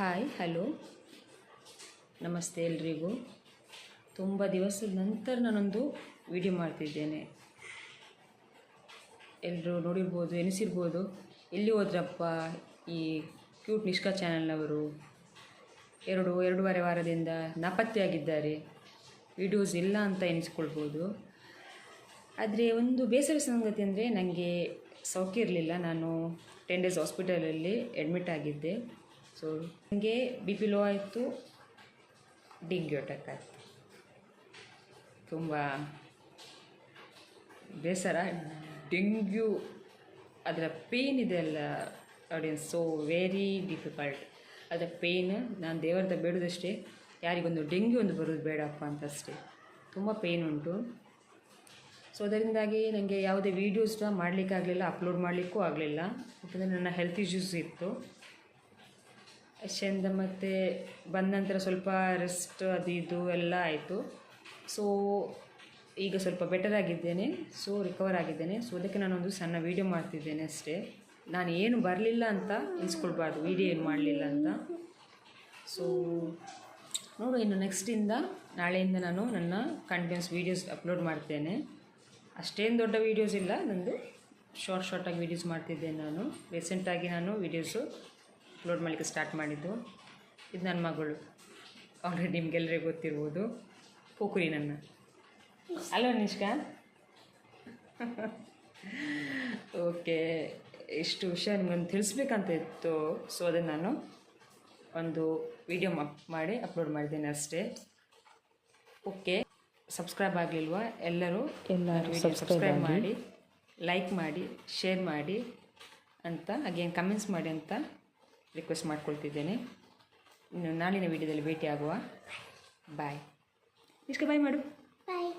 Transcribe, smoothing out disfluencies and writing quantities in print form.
Hi hello ನಮಸ್ತೆ ಎಲ್ರಿಗೂ. ತುಂಬ ದಿವಸದ ನಂತರ ನಾನೊಂದು ವಿಡಿಯೋ ಮಾಡ್ತಿದ್ದೇನೆ. ಎಲ್ಲರೂ ನೋಡಿರ್ಬೋದು, ಎನಿಸಿರ್ಬೋದು, ಎಲ್ಲಿ ಹೋದ್ರಪ್ಪ ಈ ಕ್ಯೂಟ್ ನಿಷ್ಕಾ ಚಾನಲ್ನವರು, ಎರಡೂವರೆ ವಾರದಿಂದ ನಾಪತ್ತೆಯಾಗಿದ್ದಾರೆ, ವಿಡಿಯೋಸ್ ಇಲ್ಲ ಅಂತ ಎನಿಸ್ಕೊಳ್ಬೋದು. ಆದರೆ ಒಂದು ಬೇಸರ ಸಂಗತಿ ಅಂದರೆ ನನಗೆ ಸೌಖ್ಯ ಇರಲಿಲ್ಲ. ನಾನು 10 days ಹಾಸ್ಪಿಟಲಲ್ಲಿ ಅಡ್ಮಿಟ್ ಆಗಿದ್ದೆ. ಸೊ ನನಗೆ BP ಲೋ ಆಯಿತು, ಡೆಂಗ್ಯೂ ಅಟ್ಯಾಕ್ ಆಯಿತು. ತುಂಬ ಬೇಸರ. ಡೆಂಗ್ಯೂ ಅದರ ಪೇಯ್ನ್ ಇದೆ ಅಲ್ಲ ಆಡಿಯನ್ಸ್, ಸೊ ವೆರಿ ಡಿಫಿಕಲ್ಟ್. ಅದರ ಪೇಯ್ನ್ ನಾನು ದೇವರದ ಬೇಡೋದಷ್ಟೇ, ಯಾರಿಗೊಂದು ಡೆಂಗ್ಯೂ ಒಂದು ಬರೋದು ಬೇಡಪ್ಪ ಅಂತ ಅಷ್ಟೇ. ತುಂಬ ಪೇಯ್ನ್ ಉಂಟು. ಸೊ ಅದರಿಂದಾಗಿ ನನಗೆ ಯಾವುದೇ ವೀಡಿಯೋಸ್ನ ಮಾಡಲಿಕ್ಕಾಗಲಿಲ್ಲ, ಅಪ್ಲೋಡ್ ಮಾಡಲಿಕ್ಕೂ ಆಗಲಿಲ್ಲ. ಯಾಕಂದರೆ ನನ್ನ ಹೆಲ್ತ್ ಇಶ್ಯೂಸ್ ಇತ್ತು ಅಷ್ಟೆಂದ. ಮತ್ತು ಬಂದ ನಂತರ ಸ್ವಲ್ಪ ರೆಸ್ಟ್ ಅದು ಇದು ಎಲ್ಲ ಆಯಿತು. ಸೊ ಈಗ ಸ್ವಲ್ಪ ಬೆಟರ್ ಆಗಿದ್ದೇನೆ, ಸೊ ರಿಕವರ್ ಆಗಿದ್ದೇನೆ. ಸೊ ಅದಕ್ಕೆ ನಾನೊಂದು ಸಣ್ಣ ವೀಡಿಯೋ ಮಾಡ್ತಿದ್ದೇನೆ ಅಷ್ಟೇ. ನಾನು ಏನು ಬರಲಿಲ್ಲ ಅಂತ ಇನ್ಸ್ಕೊಳ್ಬಾರ್ದು, ವೀಡಿಯೋ ಏನು ಮಾಡಲಿಲ್ಲ ಅಂತ. ಸೊ ನೋಡು, ಇನ್ನು ನೆಕ್ಸ್ಟಿಂದ ನಾಳೆಯಿಂದ ನಾನು ನನ್ನ ಕಂಟಿನ್ಯೂಸ್ ವೀಡಿಯೋಸ್ ಅಪ್ಲೋಡ್ ಮಾಡ್ತೇನೆ. ಅಷ್ಟೇನು ದೊಡ್ಡ ವೀಡಿಯೋಸ್ ಇಲ್ಲ, ನಂದು ಶಾರ್ಟಾಗಿ ವೀಡಿಯೋಸ್ ಮಾಡ್ತಿದ್ದೇನೆ. ನಾನು ರೀಸೆಂಟಾಗಿ ನಾನು ವೀಡಿಯೋಸು ಅಪ್ಲೋಡ್ ಮಾಡಲಿಕ್ಕೆ ಸ್ಟಾರ್ಟ್ ಮಾಡಿದ್ದು. ಇದು ನನ್ನ ಮಗಳು, ಆಲ್ರೆಡಿ ನಿಮಗೆಲ್ಲರಿಗೂ ಗೊತ್ತಿರ್ಬೋದು, ಪೋಕುರಿ ನನ್ನ. ಅಲ್ವ ನಿಷ್ಕಾ? ಓಕೆ, ಇಷ್ಟು ವಿಷಯ ನಿಮ್ಗೊಂದು ತಿಳಿಸ್ಬೇಕಂತ ಇತ್ತು. ಸೊ ಅದನ್ನು ನಾನು ಒಂದು ವಿಡಿಯೋ ಮಾಡಿ ಅಪ್ಲೋಡ್ ಮಾಡಿದ್ದೇನೆ ಅಷ್ಟೇ. ಓಕೆ, ಸಬ್ಸ್ಕ್ರೈಬ್ ಆಗಲಿಲ್ವಾ? ಎಲ್ಲರೂ ಸಬ್ಸ್ಕ್ರೈಬ್ ಮಾಡಿ, ಲೈಕ್ ಮಾಡಿ, ಶೇರ್ ಮಾಡಿ ಅಂತ, ಹಾಗೇನು ಕಮೆಂಟ್ಸ್ ಮಾಡಿ ಅಂತ ರಿಕ್ವೆಸ್ಟ್ ಮಾಡ್ಕೊಳ್ತಿದ್ದೇನೆ. ಇನ್ನು ನಾಳಿನ ವೀಡಿಯೋದಲ್ಲಿ ಭೇಟಿ ಆಗುವ. ಬಾಯ್. ಇಷ್ಟು ಬಾಯ್ ಮಾಡು. ಬಾಯ್.